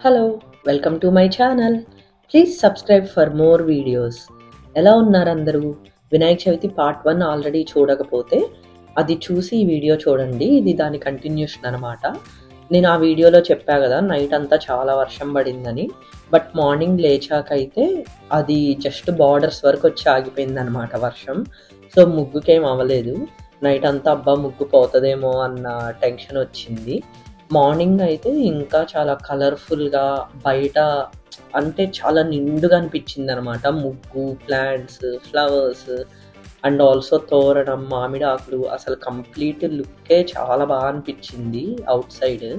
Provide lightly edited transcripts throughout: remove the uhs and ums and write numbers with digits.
Hello, welcome to my channel. Please subscribe for more videos. ఎలా ఉన్నారు అందరూ? Vinayaka Chavithi part 1 already చూడకపోతే అది చూసి ఈ వీడియో చూడండి. ఇది దాని కంటిన్యూషన్ అనమాట. నేను ఆ వీడియోలో చెప్పా కదా, నైట్ అంతా చాలా వర్షం పడిందని. బట్ మార్నింగ్ లేచాకైతే అది జస్ట్ బార్డర్స్ వరకు వచ్చి ఆగిపోయింది అనమాట వర్షం. సో ముగ్గుకేం అవ్వలేదు. నైట్ అంతా అబ్బా ముగ్గు పోతుందేమో అన్న టెన్షన్ వచ్చింది. మార్నింగ్ అయితే ఇంకా చాలా కలర్ఫుల్గా బయట అంటే చాలా నిండుగా అనిపించింది అనమాట. ముగ్గు, ప్లాంట్స్, ఫ్లవర్స్ అండ్ ఆల్సో తోరణం, మామిడి ఆకులు, అసలు కంప్లీట్ లుక్కే చాలా బాగా అనిపించింది అవుట్ సైడ్.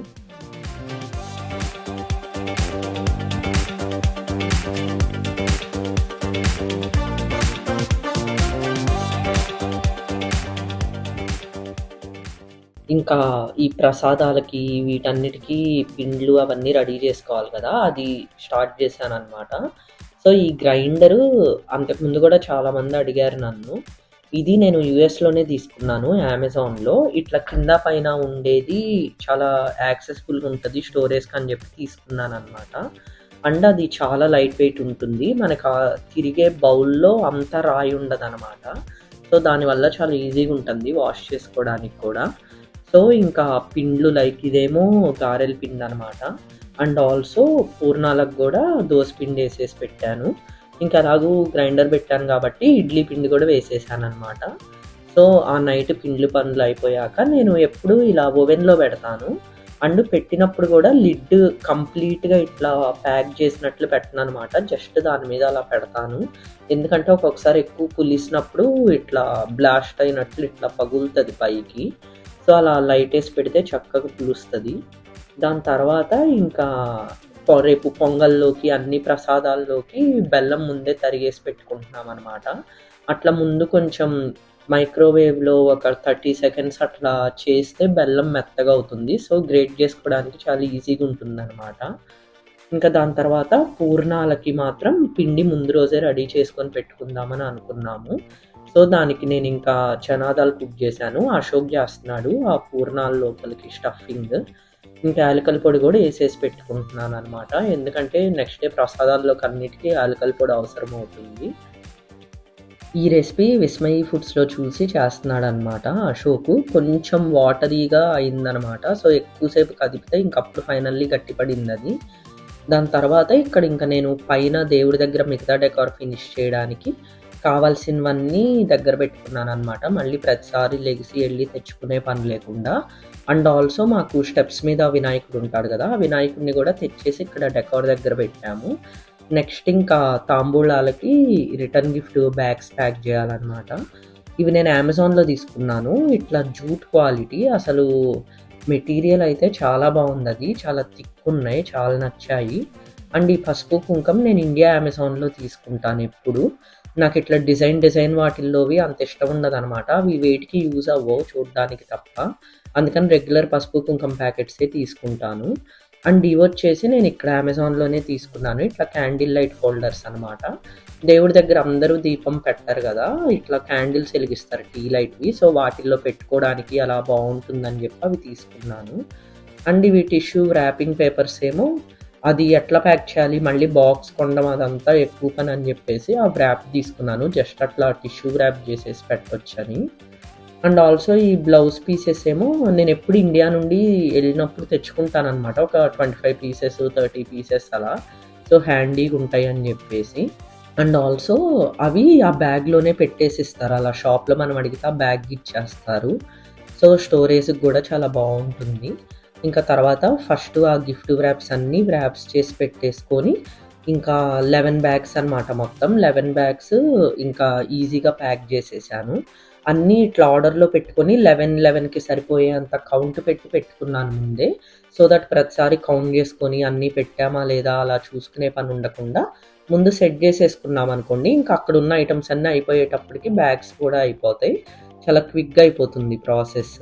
ఇంకా ఈ ప్రసాదాలకి వీటన్నిటికీ పిండ్లు అవన్నీ రెడీ చేసుకోవాలి కదా, అది స్టార్ట్ చేశానమాట. సో ఈ గ్రైండరు అంతకుముందు కూడా చాలామంది అడిగారు నన్ను. ఇది నేను యూఎస్లోనే తీసుకున్నాను, అమెజాన్లో. ఇట్లా కింద పైన ఉండేది చాలా యాక్సెసిబుల్గా ఉంటుంది స్టోరేజ్కి అని చెప్పి తీసుకున్నాను అనమాట. అండ్ అది చాలా లైట్ వెయిట్ ఉంటుంది. మనకు తిరిగే బౌల్లో అంత రాయి ఉండదు అనమాట. సో దానివల్ల చాలా ఈజీగా ఉంటుంది వాష్ చేసుకోవడానికి కూడా. సో ఇంకా పిండ్లు లైక్ ఇదేమో గారెల పిండి అనమాట. అండ్ ఆల్సో పూర్ణాలకు కూడా దోస పిండి వేసేసి పెట్టాను. ఇంకా అలాగూ గ్రైండర్ పెట్టాను కాబట్టి ఇడ్లీ పిండి కూడా వేసేసాను అనమాట. సో ఆ నైట్ పిండ్లు పనులు అయిపోయాక నేను ఎప్పుడు ఇలా ఓవెన్లో పెడతాను. అండ్ పెట్టినప్పుడు కూడా లిడ్ కంప్లీట్గా ఇట్లా ప్యాక్ చేసినట్లు పెట్టను అనమాట. జస్ట్ దాని మీద అలా పెడతాను. ఎందుకంటే ఒక్కొక్కసారి ఎక్కువ పులిసినప్పుడు ఇట్లా బ్లాస్ట్ అయినట్లు ఇట్లా పగులుతుంది పైకి. సో అలా లైట్ వేసి పెడితే చక్కగా పులుస్తుంది. దాని తర్వాత ఇంకా రేపు పొంగల్లోకి అన్ని ప్రసాదాల్లోకి బెల్లం ముందే తరిగేసి పెట్టుకుంటున్నాం అనమాట. అట్లా ముందు కొంచెం మైక్రోవేవ్లో ఒక 30 సెకండ్స్ అట్లా చేస్తే బెల్లం మెత్తగా అవుతుంది. సో గ్రేట్ చేసుకోవడానికి చాలా ఈజీగా ఉంటుంది అనమాట. ఇంకా దాని తర్వాత పూర్ణాలకి మాత్రం పిండి ముందు రోజే రెడీ చేసుకొని పెట్టుకుందామని అనుకున్నాము. సో దానికి నేను ఇంకా చనాదాలు కుక్ చేశాను. అశోక్ చేస్తున్నాడు ఆ పూర్ణాల లోపలికి స్టఫింగ్. ఇంకా యాలకల పొడి కూడా వేసేసి పెట్టుకుంటున్నాను అనమాట. ఎందుకంటే నెక్స్ట్ డే ప్రసాదాల్లోకి అన్నిటికీ యాలకల పొడి అవసరం అవుతుంది. ఈ రెసిపీ విస్మయి ఫుడ్స్లో చూసి చేస్తున్నాడు అనమాట అశోక్. కొంచెం వాటరీగా అయిందనమాట. సో ఎక్కువసేపు కదిపితే ఇంకప్పుడు ఫైనల్లీ గట్టిపడింది అది. దాని తర్వాత ఇక్కడ ఇంకా నేను పైన దేవుడి దగ్గర మిగతా డెకార్ ఫినిష్ చేయడానికి కావాల్సినవన్నీ దగ్గర పెట్టుకున్నాను అనమాట. మళ్ళీ ప్రతిసారి లెగిసి వెళ్ళి తెచ్చుకునే పని లేకుండా. అండ్ ఆల్సో మాకు స్టెప్స్ మీద వినాయకుడు ఉంటాడు కదా, ఆ వినాయకుడిని కూడా తెచ్చేసి ఇక్కడ డెకార్ దగ్గర పెట్టాము. నెక్స్ట్ ఇంకా తాంబూలాలకి రిటర్న్ గిఫ్ట్ బ్యాగ్స్ ప్యాక్ చేయాలన్నమాట. ఇవి నేను అమెజాన్లో తీసుకున్నాను. ఇట్లా జూట్ క్వాలిటీ, అసలు మెటీరియల్ అయితే చాలా బాగుంది. అది చాలా థిక్ ఉన్నాయి, చాలా నచ్చాయి. అండ్ ఈ పసుపు కుంకం నేను ఇండియా అమెజాన్లో తీసుకుంటాను ఎప్పుడు. నాకు ఇట్లా డిజైన్ వాటిల్లోవి అంత ఇష్టం ఉండదు అనమాట. అవి వేటికి యూజ్ అవ్వవు చూడడానికి తప్ప. అందుకని రెగ్యులర్ పసుపు కుంకం ప్యాకెట్సే తీసుకుంటాను. అండ్ ఇవి వచ్చేసి నేను ఇక్కడ అమెజాన్లోనే తీసుకున్నాను. ఇట్లా క్యాండిల్ లైట్ హోల్డర్స్ అనమాట. దేవుడి దగ్గర అందరూ దీపం పెట్టారు కదా, ఇట్లా క్యాండిల్స్ వెలిగిస్తారు టీ లైట్వి. సో వాటిల్లో పెట్టుకోవడానికి అలా బాగుంటుందని చెప్పి అవి తీసుకున్నాను. అండ్ ఇవి టిష్యూ ర్యాపింగ్ పేపర్స్ ఏమో అది ఎట్లా ప్యాక్ చేయాలి, మళ్ళీ బాక్స్ కొనడం అదంతా ఎక్కువ పని అని చెప్పేసి ఆ వ్రాప్ తీసుకున్నాను. జస్ట్ అట్లా టిష్యూ వ్రాప్ చేసేసి పెట్టొచ్చని. అండ్ ఆల్సో ఈ బ్లౌజ్ పీసెస్ ఏమో నేను ఎప్పుడు ఇండియా నుండి వెళ్ళినప్పుడు తెచ్చుకుంటాను అనమాట. ఒక 25 పీసెస్ 30 పీసెస్ అలా. సో హ్యాండీగా ఉంటాయి అని చెప్పేసి. అండ్ ఆల్సో అవి ఆ బ్యాగ్లోనే పెట్టేసి ఇస్తారు. అలా షాప్లో మనం అడిగితే ఆ బ్యాగ్ ఇచ్చేస్తారు. సో స్టోరేజ్కి కూడా చాలా బాగుంటుంది. ఇంకా తర్వాత ఫస్ట్ ఆ గిఫ్ట్ వ్రాప్స్ అన్నీ వ్రాప్స్ చేసి పెట్టేసుకొని ఇంకా 11 బ్యాగ్స్ అనమాట. మొత్తం 11 బ్యాగ్స్ ఇంకా ఈజీగా ప్యాక్ చేసేసాను. అన్నీ ఇట్లా ఆర్డర్లో పెట్టుకొని 11కి సరిపోయేంత కౌంట్ పెట్టుకున్నాను ముందే. సో దట్ ప్రతిసారి కౌంట్ చేసుకొని అన్నీ పెట్టామా లేదా అలా చూసుకునే పని ఉండకుండా ముందు సెట్ చేసేసుకున్నాం అనుకోండి. ఇంకా అక్కడ ఉన్న ఐటమ్స్ అన్నీ అయిపోయేటప్పటికి బ్యాగ్స్ కూడా అయిపోతాయి. చాలా క్విక్గా అయిపోతుంది ప్రాసెస్.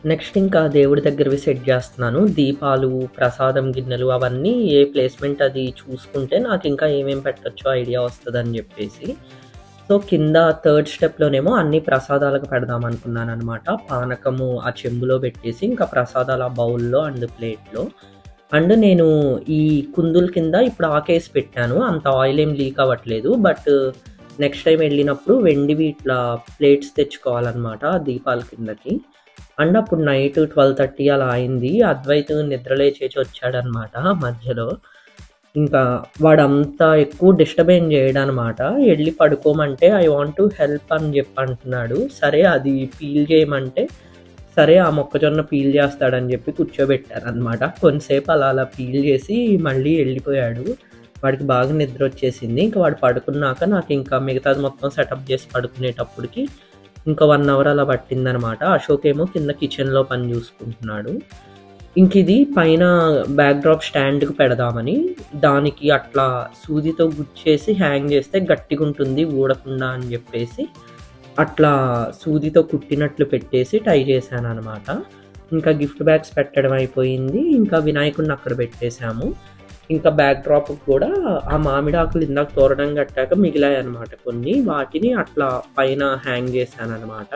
నెక్స్ట్ ఇంకా దేవుడి దగ్గరవి సెట్ చేస్తున్నాను. దీపాలు, ప్రసాదం గిన్నెలు అవన్నీ ఏ ప్లేస్‌మెంట్ అది చూసుకుంటే నాకింకా ఏమేం పెట్టొచ్చో ఐడియా వస్తదని జెప్పేసి. సో, కింద థర్డ్ స్టెప్‌లోనేమో అన్ని ప్రసాదాలకు పెడదామనుకున్నాననమాట. పానకము ఆ చెంబులో పెట్టేసి, ఇంకా ప్రసాదాలు ఆ బౌల్‌లో అండ్ ప్లేట్‌లో. అండ్ నేను ఈ కుందుల కింద ఇప్పుడు ఆకేసి పెట్టాను. అంత ఆయిల్ ఏం లీక్ అవ్వట్లేదు. బట్ నెక్స్ట్ టైమ్ వెళ్ళినప్పుడు వెండివి ఇట్లా ప్లేట్స్ తెచ్చుకోవాలనమాట దీపాల కిందకి. అండ్ అప్పుడు నైట్ 12:30 అలా అయింది. అద్వైత్ నిద్ర లేచేసి వచ్చాడనమాట మధ్యలో. ఇంకా వాడంత ఎక్కువ డిస్టర్బ్ ఏం చేయడనమాట. ఎళ్లి పడుకోమంటే ఐ వాంట్ టు హెల్ప్ అని జెప్పి అంటున్నాడు. సరే అది పీల్ చేయమంటే, సరే ఆ మొక్కజొన్న పీల్ చేస్తాడని జెప్పి కూర్చోబెట్టారనమాట. కొంతసేపు అలా అలా పీల్ చేసి మళ్ళీ ఎళ్ళిపోయాడు. వాడికి బాగా నిద్రొచ్చేసింది. ఇంక వాడు పడుకున్నాక నాకింకా మిగతాది మొత్తం సెటప్ చేసి పడుకునేటప్పటికి ఇంకా 1 అవర్ అలా పట్టిందనమాట. అశోక్ ఏమో కింద కిచెన్‌లో పని జూసుకుంటున్నాడు. ఇంకిది పైన బ్యాక్‌డ్రాప్ స్టాండ్‌కి పెడదామని, దానికి అట్లా సూదితో గుచ్చేసి హ్యాంగ్ చేస్తే గట్టిగుంటుంది ఊడకుండా అని జెప్పేసి, అట్లా సూదితో కుట్టినట్లు పెట్టేసి టై చేశాననమాట. ఇంకా గిఫ్ట్ బ్యాగ్స్ పెట్టడం అయిపోయింది. ఇంకా వినాయకుడిని అక్కడ పెట్టేశాము. ఇంకా బ్యాక్‌డ్రాప్‌కి కూడా ఆ మామిడాకులు ఇందాక తోరణం కట్టాక మిగిలాయనమాట కొన్ని. వాటిని అట్లా పైన హ్యాంగ్ చేశాననమాట.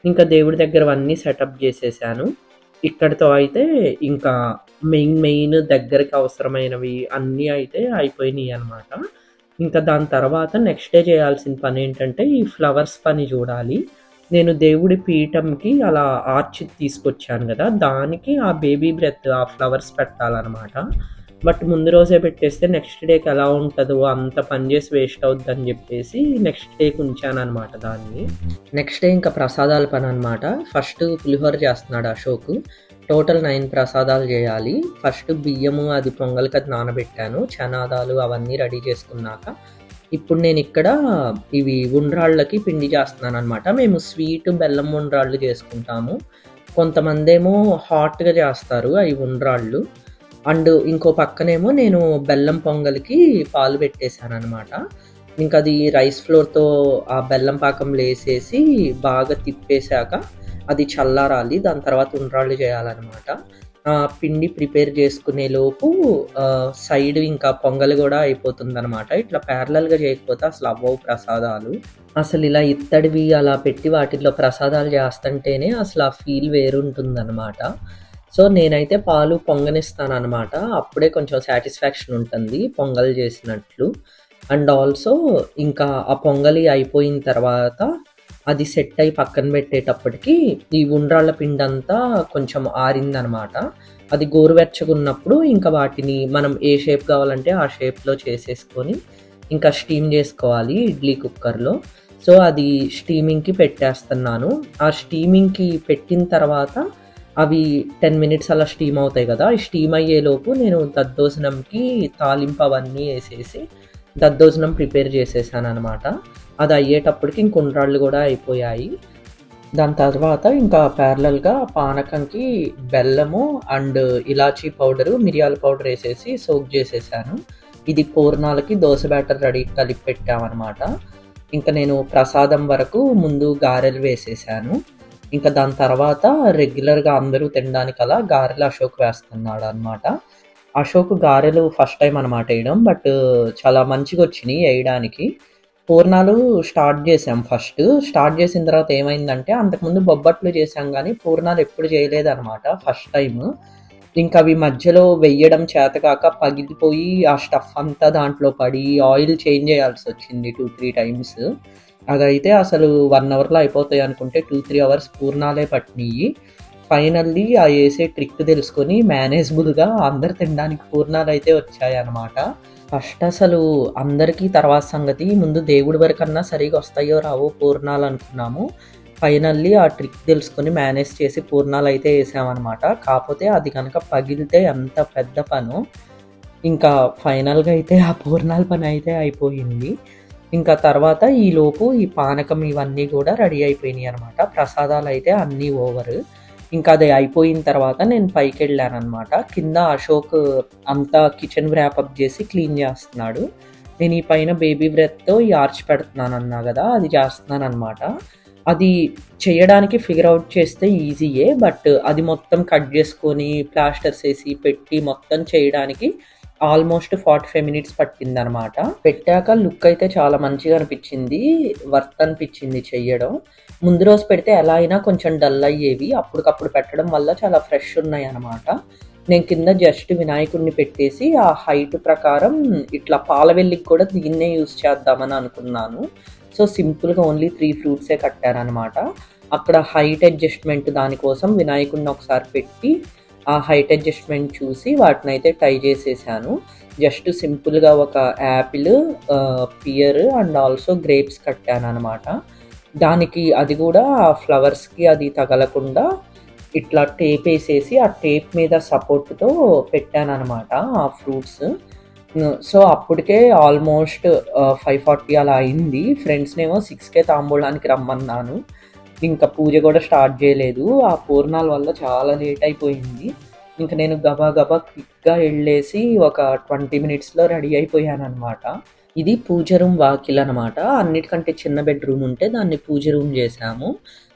ఇంకా దేవుడి దగ్గరవన్నీ సెటప్ చేసేశాను. ఇక్కడితో అయితే ఇంకా మెయిన్ దగ్గరికి అవసరమైనవి అన్నీ అయితే అయిపోయినియనమాట. ఇంకా దాని తర్వాత నెక్స్ట్ డే చేయాల్సిన పనేంటంటే, ఈ ఫ్లవర్స్ పని చూడాలి. నేను దేవుడి పీఠంకి అలా ఆర్చ్ తీసుకొచ్చాను గదా! దానికి ఆ బేబీ బ్రెత్ ఆ ఫ్లవర్స్ పెట్టాలనమాట. బట్ ముందు రోజే పెట్టేస్తే నెక్స్ట్ డేకి ఎలా ఉంటదో, అంత పని చేసి వేస్ట్ అవుద్దని జెప్పేసి నెక్స్ట్ డేకి ఉంచాననమాట దాన్ని. నెక్స్ట్ డే ఇంకా ప్రసాదాల పననమాట. ఫస్ట్ పులిహోర చేస్తున్నాడు అశోక్. టోటల్ 9 ప్రసాదాలు చేయాలి. ఫస్ట్ బియ్యము అది పొంగల్‌కి అది నానబెట్టాను. చనాదాలు అవన్నీ రెడీ చేసుకున్నాక, ఇప్పుడు నేనిక్కడ ఇవి ఉండ్రాళ్ళకి పిండి చేస్తున్నాననమాట. మేము స్వీట్ బెల్లం ఉండ్రాళ్ళు చేసుకుంటాము. కొంతమందేమో హాట్‌గా చేస్తారు అయి ఉండ్రాళ్ళు. అండ్ ఇంకో పక్కనేమో నేను బెల్లం పొంగల్‌కి పాలు పెట్టేశాననమాట. ఇంకది రైస్ ఫ్లోర్‌తో ఆ బెల్లం పాకంలో ఏసేసి బాగా తిప్పేశాక అది చల్లారాలి. దాని తర్వాత ఉండ్రాళ్ళు చేయాలనమాట. పిండి ప్రిపేర్ చేసుకునేలోపు సైడ్ ఇంకా పొంగల్ గూడా అయిపోతుందనమాట. ఇట్లా ప్యారలల్‌గా చేయకపోతే అసలు అవ్వవు ప్రసాదాలు. అసలిలా ఇత్తడివి అలా పెట్టి వాటిల్లో ప్రసాదాలు చేస్తంటేనే అసలు ఆ ఫీల్ వేరుంటుందనమాట. సో, నేనైతే పాలు పొంగనిస్తాననమాట. అప్పుడే కొంచెం సాటిస్ఫాక్షన్ ఉంటుంది పొంగల్ చేసినట్లు. అండ్ ఆల్సో ఇంకా ఆ పొంగలి అయిపోయిన తర్వాత అది సెట్ అయ్యి పక్కన పెట్టేటప్పటికి ఈ ఉండ్రాళ్ళ పిండంతా కొంచెం ఆరిందనమాట. అది గోరువెచ్చగున్నప్పుడు ఇంకా వాటిని మనం ఏ షేప్ కావాలంటే ఆ షేప్‌లో చేసేసుకొని ఇంకా స్టీమ్ చేసుకోవాలి ఇడ్లీ కుక్కర్‌లో. సో, అది స్టీమింగ్‌కి పెట్టేస్తున్నాను. ఆ స్టీమింగ్‌కి పెట్టిన తర్వాత అవి 10 మినిట్స్ అలా స్టీమ్ అవుతాయి గదా! ఈ స్టీమ్ అయ్యేలోపు నేను దద్దోజనంకి తాలింపు అవన్నీ ఏసేసి దద్దోజనం ప్రిపేర్ చేసేసాననమాట. అది అయ్యేటప్పటికి ఇంక ఉండ్రాళ్ళు గూడా అయిపోయాయి. దాని తర్వాత ఇంకా ప్యారలల్‌గా పానకంకి బెల్లము అండ్ ఇలాచీ పౌడరు, మిరియాల పౌడర్ ఏసేసి సోక్ చేసేసాను. ఇది పూర్ణాలకి దోస బ్యాటర్ రెడీ కలిపి పెట్టామనమాట. ఇంక నేను ప్రసాదం వరకు ముందు గారెలు వేసేసాను. ఇంకా దాని తర్వాత రెగ్యులర్‌గా అందరూ తినడానికలా గారెలు అశోక్ వేస్తున్నాడనమాట. అశోక్ గారెలు ఫస్ట్ టైమ్ అనమాట ఎయడం. బట్ చాలా మంచిగొచ్చినియి ఎయడానికి. పూర్ణాలు స్టార్ట్ చేశాం ఫస్ట్. స్టార్ట్ చేసిన తర్వాత ఏమైందంటే, అంతకుముందు బొబ్బట్లు చేశాం గానీ పూర్ణాలు ఎప్పుడు చేయలేదనమాట ఫస్ట్ టైము. ఇంకా అవి మధ్యలో వెయ్యడం చేతకాక పగిలిపోయి ఆ స్టఫ్ అంతా దాంట్లో పడి ఆయిల్ చేంజ్ చేయాల్సొచ్చింది 2, 3 టైమ్స్. అదైతే అసలు 1 అవర్‌లో అయిపోతాయి అనుకుంటే 2, 3 అవర్స్ పూర్ణాలే పట్టినియి. ఫైనల్లీ ఆ ఏసే ట్రిక్ తెలుసుకొని మేనేజబుల్‌గా అందరు తినడానికి పూర్ణాలైతే వచ్చాయనమాట. ఫస్ట్ అసలు అందరికీ తర్వాత సంగతి. ముందు దేవుడి వరకన్నా సరిగ్గా వస్తాయో రావో పూర్ణాలనుకున్నాము. ఫైనల్లీ ఆ ట్రిక్ తెలుసుకొని మేనేజ్ చేసి పూర్ణాలైతే ఏసామనమాట. కాపోతే అది గనక పగిలితే ఎంత పెద్ద పనో. ఇంకా ఫైనల్‌గా అయితే ఆ పూర్ణాల పనైతే అయిపోయింది. ఇంకా తర్వాత ఈలోపు ఈ పానకం ఇవన్నీ గూడా రెడీ అయిపోయినియనమాట. ప్రసాదాలైతే అన్నీ ఓవర్. ఇంకా అది అయిపోయిన తర్వాత నేను పైకెళ్ళాననమాట. కింద అశోక్ అంతా కిచెన్ వ్రాపప్ చేసి క్లీన్ చేస్తున్నాడు. నేను ఈ పైన బేబీ బ్రెత్‌తో ఈ ఆర్చ్ పెడుతున్నానన్నా గదా! అది చేస్తున్నాననమాట. అది చేయడానికి ఫిగర్ ఔట్ చేస్తే ఈజీయే. బట్ అది మొత్తం కట్ చేసుకొని, ప్లాస్టర్స్ ఏసి, పెట్టి మొత్తం చేయడానికి ఆల్మోస్ట్ 45 మినిట్స్ పట్టిందనమాట. పెట్టాక లుక్ అయితే చాలా మంచిగా అనిపిచ్చింది. వర్త్ అనిపిచ్చింది చెయ్యడం. ముందు రోజు పెడితే ఎలా అయినా కొంచెం డల్ అయ్యేవి. అప్పటికప్పుడు పెట్టడం వల్ల చాలా ఫ్రెష్ ఉన్నాయనమాట. నేను కింద జస్ట్ వినాయకుడిని పెట్టేసి ఆ హైట్ ప్రకారం ఇట్లా పాలవెల్లికి కూడా దీన్నే యూజ్ చేద్దామని అనుకున్నాను. సో సింపుల్గా ఓన్లీ 3 ఫ్రూట్సే కట్టాననమాట. అక్కడ హైట్ అడ్జస్ట్మెంట్ దానికోసం వినాయకుడిని ఒకసారి పెట్టి ఆ హైట్ అడ్జస్ట్మెంట్ చూసి వాటినైతే టై చేసేసాను. జస్ట్ సింపుల్గా ఒక apple, pear and also grapes కట్టాను అనమాట. దానికి అది కూడా ఫ్లవర్స్కి అది తగలకుండా ఇట్లా టేప్ వేసేసి ఆ టేప్ మీద సపోర్ట్తో పెట్టానమాట ఆ ఫ్రూట్స్. సో అప్పటికే ఆల్మోస్ట్ 5:40 అలా అయింది. ఫ్రెండ్స్నేమో 6కే తాంబూలానికి రమ్మన్నాను. ఇంకా పూజ కూడా స్టార్ట్ చేయలేదు. ఆ పూర్ణాల వల్ల చాలా లేట్ అయిపోయింది. ఇంకా నేను గబా గబా క్విక్గా వెళ్ళేసి ఒక 20 మినిట్స్లో రెడీ అయిపోయానమాట. ఇది పూజ రూమ్ వాకిల్ అనమాట. అన్నిటికంటే చిన్న బెడ్రూమ్ ఉంటే దాన్ని పూజ రూమ్ చేశాము.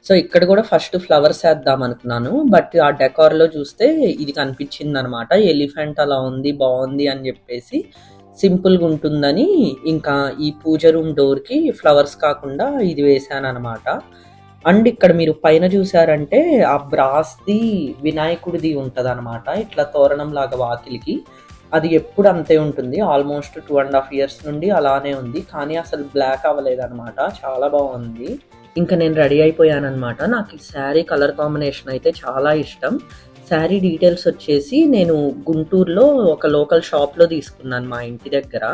సో ఇక్కడ కూడా ఫస్ట్ ఫ్లవర్స్ వేద్దాం అనుకున్నాను. బట్ ఆ డెకార్లో చూస్తే ఇది కనిపించింది అనమాట. ఎలిఫెంట్ అలా ఉంది, బాగుంది అని చెప్పేసి సింపుల్గా ఉంటుందని ఇంకా ఈ పూజ రూమ్ డోర్కి ఫ్లవర్స్ కాకుండా ఇది వేసాను అనమాట. అండ్ ఇక్కడ మీరు పైన చూసారంటే ఆ బ్రాస్ది వినాయకుడిది ఉంటుంది అనమాట. ఇట్లా తోరణం లాగా వాకిలికి అది ఎప్పుడు అంతే ఉంటుంది. ఆల్మోస్ట్ 2.5 ఇయర్స్ నుండి అలానే ఉంది. కానీ అసలు బ్లాక్ అవ్వలేదన్నమాట. చాలా బాగుంది. ఇంకా నేను రెడీ అయిపోయానమాట. నాకు ఈ శారీ కలర్ కాంబినేషన్ అయితే చాలా ఇష్టం. శారీ డీటెయిల్స్ వచ్చేసి నేను గుంటూరులో ఒక లోకల్ షాప్లో తీసుకున్నాను మా ఇంటి దగ్గర,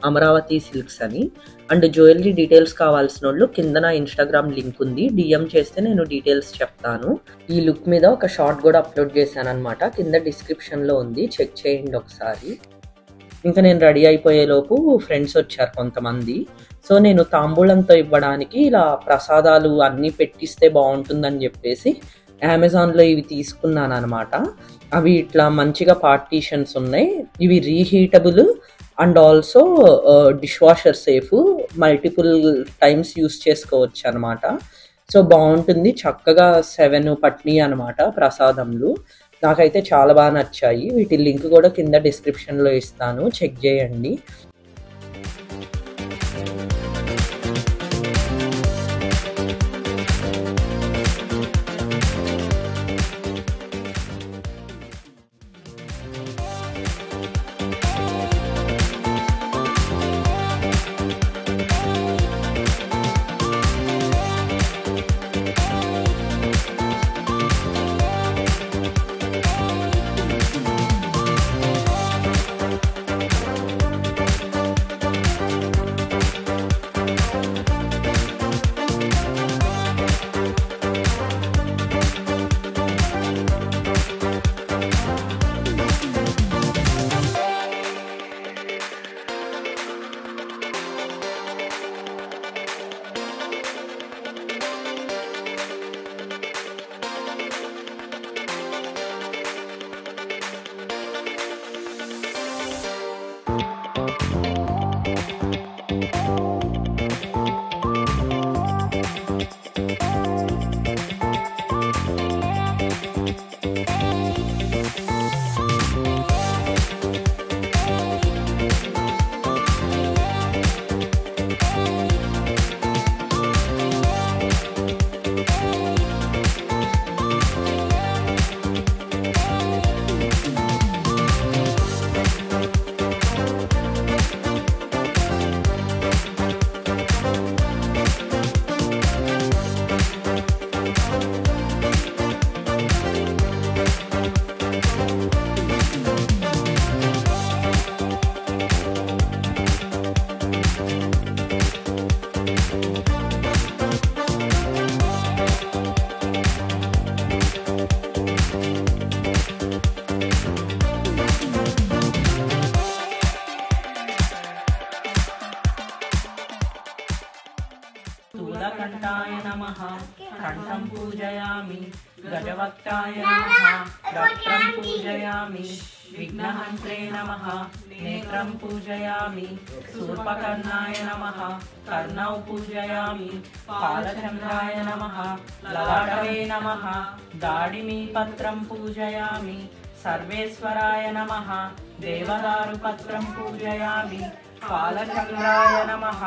అమరావతి సిల్క్స్ అని. అండ్ జ్యువెలరీ డీటెయిల్స్ కావాల్సిన వాళ్ళు కింద నా ఇన్స్టాగ్రామ్ లింక్ ఉంది, డిఎం చేస్తే నేను డీటెయిల్స్ చెప్తాను. ఈ లుక్ మీద ఒక షార్ట్ కూడా అప్లోడ్ చేశాను అనమాట, కింద డిస్క్రిప్షన్లో ఉంది, చెక్ చేయండి ఒకసారి. ఇంకా నేను రెడీ అయిపోయేలోపు ఫ్రెండ్స్ వచ్చారు కొంతమంది. సో నేను తాంబూలంతో ఇవ్వడానికి ఇలా ప్రసాదాలు అన్నీ పెట్టిస్తే బాగుంటుందని చెప్పేసి అమెజాన్లో ఇవి తీసుకున్నాను అనమాట. అవి ఇట్లా మంచిగా పార్టీషన్స్ ఉన్నాయి. ఇవి reheatable and also dishwasher safe, multiple times use చేసుకోవచ్చు అనమాట. సో బాగుంటుంది. చక్కగా 7 పట్నీ అనమాట ప్రసాదములు. నాకైతే చాలా బాగా నచ్చాయి. వీటి లింక్ కూడా కింద డిస్క్రిప్షన్లో ఇస్తాను, చెక్ చేయండి. స్థూలకంఠాయ నమః కంఠం పూజయామి गजवक्ताय नमः रक्त्रं पूजयामि विघ्नहन्त्रे नमः नेत्रं पूजयामि शूर्पकर्णाय नमः कर्णौ पूजयामि पालचन्द्राय नमः ललाटवे नमः दाडिमीपत्रं पूजयामि सर्वेश्वराय नमः देवदारुपत्रं पूजयामि पालचन्द्राय नमः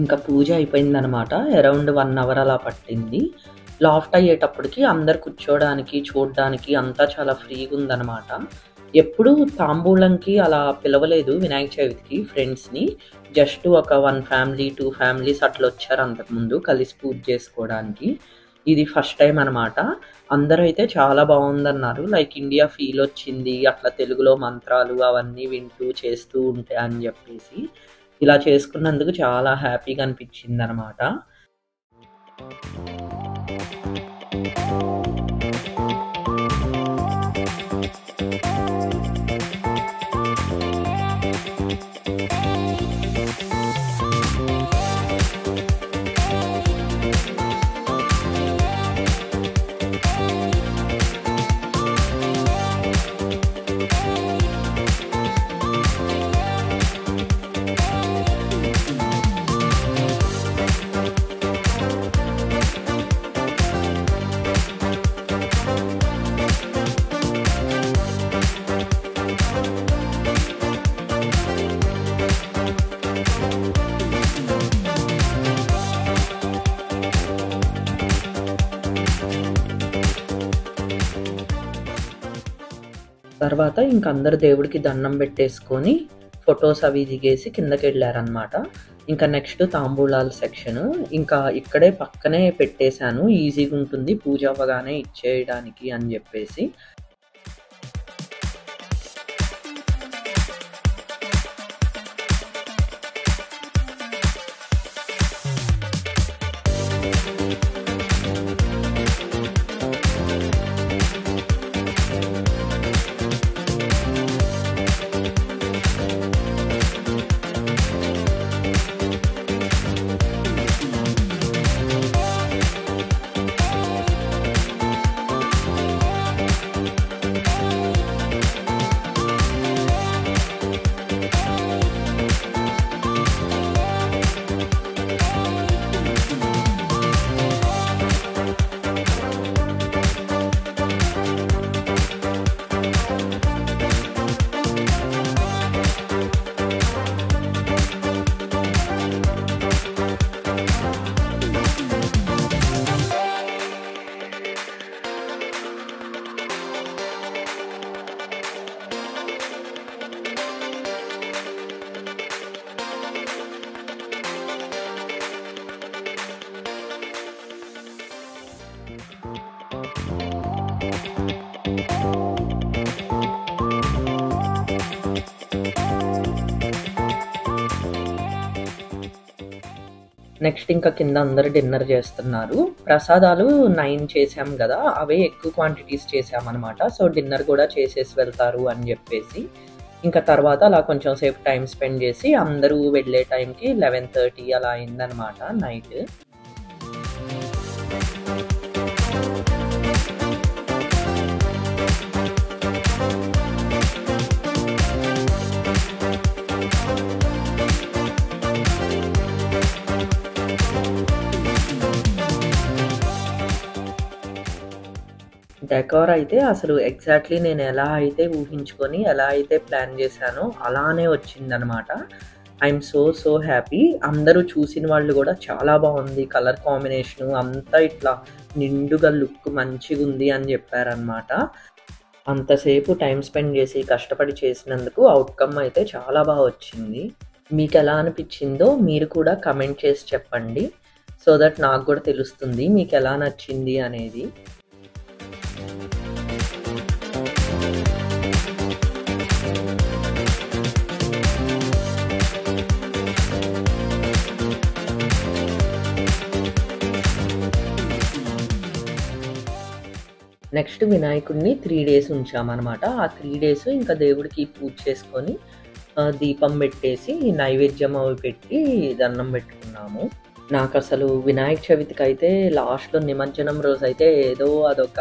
ఇంకా పూజ అయిపోయిందనమాట. అరౌండ్ 1 అవర్ అలా పట్టింది. లాఫ్ట్ అయ్యేటప్పటికి అందరు కూర్చోడానికి, చూడడానికి అంతా చాలా ఫ్రీగా ఉందనమాట. ఎప్పుడూ తాంబూలంకి అలా పిలవలేదు వినాయక చవితికి ఫ్రెండ్స్‌ని. జస్ట్ ఒక 1 ఫ్యామిలీ, 2 ఫ్యామిలీస్ అట్లా వచ్చారు అంతకుముందు కలిసి పూజ చేసుకోవడానికి. ఇది ఫస్ట్ టైం అనమాట. అందరూ అయితే చాలా బాగుందన్నారు. లైక్ ఇండియా ఫీల్ వచ్చింది. అట్లా తెలుగులో మంత్రాలు అవన్నీ వింటూ చేస్తూ ఉంటే అని చెప్పేసి. ఇలా చేసుకున్నందుకు చాలా హ్యాపీగా అనిపించిందనమాట. తర్వాత ఇంక అందరు దేవుడికి దండం పెట్టేసుకొని ఫొటోస్ అవి దిగేసి కిందకెళ్ళారనమాట. ఇంకా నెక్స్ట్ తాంబూలాల సెక్షను. ఇంకా ఇక్కడే పక్కనే పెట్టేశాను. ఈజీగా ఉంటుంది పూజ అవ్వగానే ఇచ్చేయడానికి అని చెప్పేసి. నెక్స్ట్ ఇంకా కింద అందరూ డిన్నర్ చేస్తున్నారు. ప్రసాదాలు 9 చేసాం కదా, అవే ఎక్కువ క్వాంటిటీస్ చేసామన్నమాట. సో డిన్నర్ కూడా చేసేసి వెళ్తారు అని చెప్పేసి ఇంకా తర్వాత అలా కొంచెం సేపు టైం స్పెండ్ చేసి అందరూ వెళ్ళే టైంకి 11:30 అలా అయిందనమాట నైట్. డెకార్ అయితే అసలు ఎగ్జాక్ట్లీ నేను ఎలా అయితే ఊహించుకొని ఎలా అయితే ప్లాన్ చేశానో అలానే వచ్చిందనమాట. I'm so happy. అందరూ చూసిన వాళ్ళు కూడా చాలా బాగుంది, కలర్ కాంబినేషను అంతా ఇట్లా నిండుగా లుక్ మంచిగా ఉంది అని చెప్పారనమాట. అంతసేపు టైం స్పెండ్ చేసి కష్టపడి చేసినందుకు అవుట్కమ్ అయితే చాలా బాగా వచ్చింది. మీకు ఎలా అనిపించిందో మీరు కూడా కమెంట్ చేసి చెప్పండి. సో దట్ నాకు కూడా తెలుస్తుంది మీకు ఎలా నచ్చింది అనేది. నెక్స్ట్ వినాయకుడిని 3 డేస్ ఉంచామనమాట. ఆ 3 డేస్ ఇంకా దేవుడికి పూజ చేసుకొని దీపం పెట్టేసి నైవేద్యం అవి పెట్టి దండం పెట్టుకున్నాము. నాకసలు వినాయక చవితికైతే లాస్ట్‌లో నిమజ్జనం రోజైతే ఏదో అదొక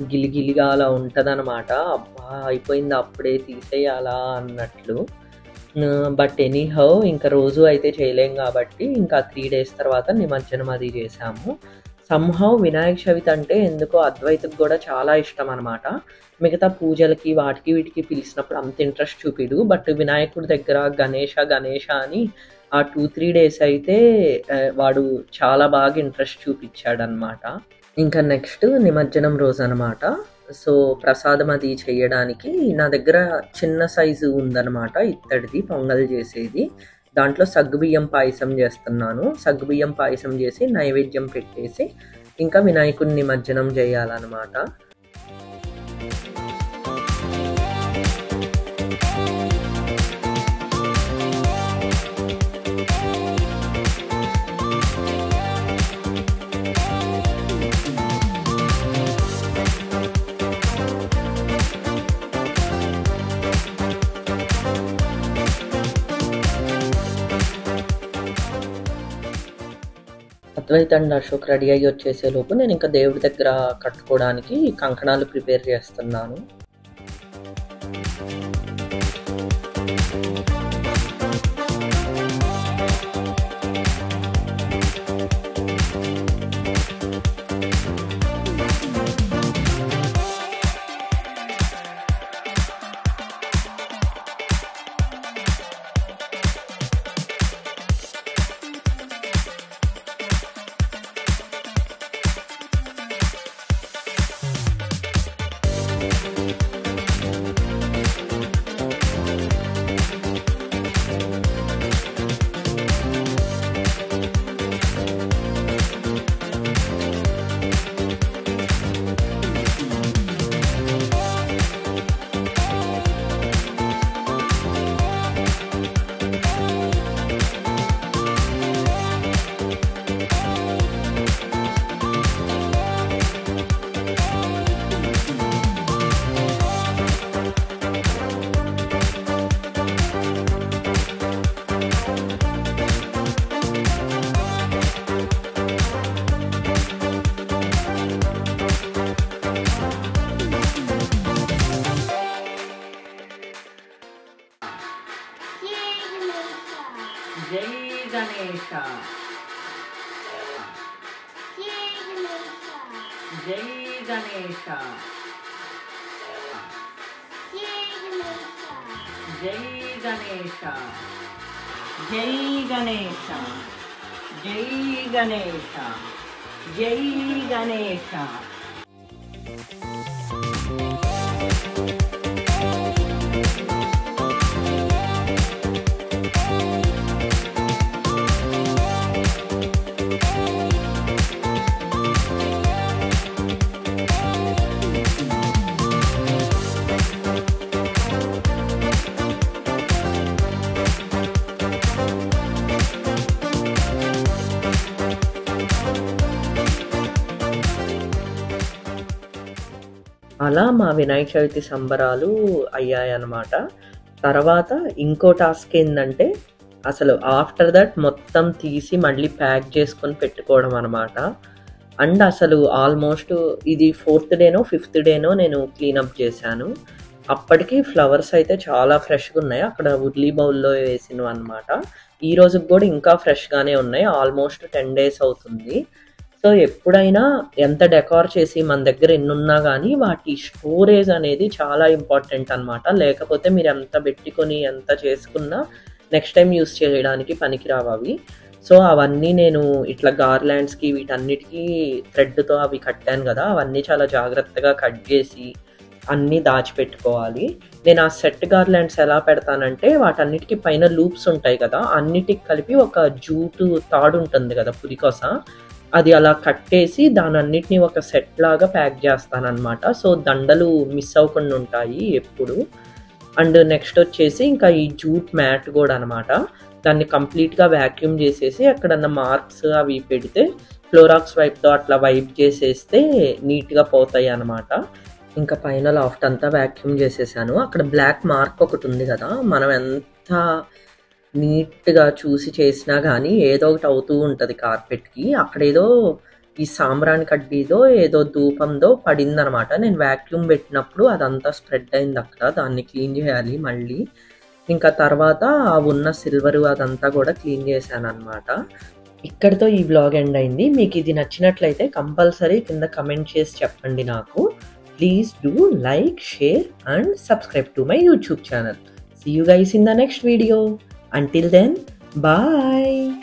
గిలిగిలిగా అలా ఉంటదనమాట. అబ్బా! అయిపోయిందా అప్పుడే తీసేయాలా అన్నట్లు. బట్ ఎనీహౌ ఇంకా రోజు అయితే చేయలేం కాబట్టి ఇంకా 3 డేస్ తర్వాత నిమజ్జనం అది చేశాము. సమ్‌హౌ వినాయక చవితి అంటే ఎందుకో అద్వైత్‌కి గూడా చాలా ఇష్టమనమాట. మిగతా పూజలకి వాటికి వీటికి పిలిచినప్పుడు అంత ఇంట్రెస్ట్ చూపియడు. బట్ వినాయకుడి దగ్గర గణేష అని ఆ 2, 3 డేస్ అయితే వాడు చాలా బాగా ఇంట్రెస్ట్ చూపిచ్చాడనమాట. ఇంకా నెక్స్ట్ నిమజ్జనం రోజనమాట. సో, ప్రసాదం అది చెయ్యడానికి నా దగ్గర చిన్న సైజు ఉందనమాట ఇత్తడిది పొంగల్ చేసేది. దాంట్లో సగ్గుబియ్యం పాయసం చేస్తున్నాను. సగ్గుబియ్యం పాయసం చేసి నైవేద్యం పెట్టేసి ఇంకా వినాయకుడిని నిమజ్జనం చేయాలనమాట. అద్వైత్ అండ్ అశోక్ రెడీ అయ్యి వచ్చేసేలోపు నేను ఇంకా దేవుడి దగ్గర కట్టుకోవడానికి కంకణాలు ప్రిపేర్ చేస్తున్నాను. జై గణేశ జై గణేశ జై గణేశ జై గణేశ జై గణేశ జై గణేశ. అలా మా వినాయక చవితి సంబరాలు అయ్యాయన్నమాట. తర్వాత ఇంకో టాస్క్ ఏందంటే అసలు ఆఫ్టర్ దట్ మొత్తం తీసి మళ్ళీ ప్యాక్ చేసుకొని పెట్టుకోవడం అనమాట. అండ్ అసలు ఆల్మోస్ట్ ఇది 4th డేనో 5th డేనో నేను క్లీనప్ చేశాను. అప్పటికి ఫ్లవర్స్ అయితే చాలా ఫ్రెష్‌గా ఉన్నాయి. అక్కడ ఉర్లీ బౌల్‌లో వేసినవి అనమాట. ఈ రోజుకి కూడా ఇంకా ఫ్రెష్‌గానే ఉన్నాయి. ఆల్మోస్ట్ 10 డేస్ అవుతుంది. సో, ఎప్పుడైనా ఎంత డెకార్ చేసి మన దగ్గర ఎన్నున్నా గానీ వాటి స్టోరేజ్ అనేది చాలా ఇంపార్టెంట్ అనమాట. లేకపోతే మీరు ఎంత పెట్టుకొని ఎంత చేసుకున్నా నెక్స్ట్ టైం యూజ్ చేయడానికి పనికిరావు అవి. సో, అవన్నీ నేను ఇట్లా గార్లాండ్స్‌కి వీటన్నిటికి థ్రెడ్‌తో అవి కట్టాను కదా! అవన్నీ చాలా జాగ్రత్తగా కట్ చేసి అన్నీ దాచిపెట్టుకోవాలి. నేను ఆ సెట్ గార్లాండ్స్ ఎలా పెడతానంటే వాటన్నిటికి పైన లూప్స్ ఉంటాయి కదా! అన్నిటికి కలిపి ఒక జూటు తాడు ఉంటుంది కదా! పురికొస అది అలా కట్టేసి దానన్నిటిని ఒక సెట్ లాగా ప్యాక్ చేస్తాననమాట. సో, దండలు మిస్ అవ్వకుండా ఉంటాయి ఎప్పుడు. అండ్ నెక్స్ట్ వచ్చేసి ఇంకా ఈ జూట్ మ్యాట్ కూడా అనమాట. దాన్ని కంప్లీట్‌గా వాక్యూమ్ చేసేసి ఎక్కడన్నా మార్క్స్ అవి పెడితే ఫ్లోరాక్స్ వైప్తో అట్లా వైప్ చేసేస్తే నీట్గా పోతాయి అన్నమాట. ఇంకా పైన లాఫ్ట్ అంతా వ్యాక్యూమ్ చేసేసాను. అక్కడ బ్లాక్ మార్క్ ఒకటి ఉంది కదా, మనం ఎంత నీట్గా చూసి చేసినా కానీ ఏదో ఒకటి అవుతూ ఉంటుంది కార్పెట్కి. అక్కడేదో ఈ సాంబ్రాణి కడ్డీదో ఏదో ధూపందో పడిందనమాట. నేను వ్యాక్యూమ్ పెట్టినప్పుడు అదంతా స్ప్రెడ్ అయింది అక్కడ. దాన్ని క్లీన్ చేయాలి మళ్ళీ. ఇంకా తర్వాత ఉన్న సిల్వరు అదంతా కూడా క్లీన్ చేశాను అనమాట. ఇక్కడితో ఈ వ్లాగ్ ఎండ్ అయింది. మీకు ఇది నచ్చినట్లయితే కంపల్సరీ కింద కమెంట్ చేసి చెప్పండి నాకు. Please do like, share and subscribe to my YouTube channel. See you guys in the next video. Until then, bye.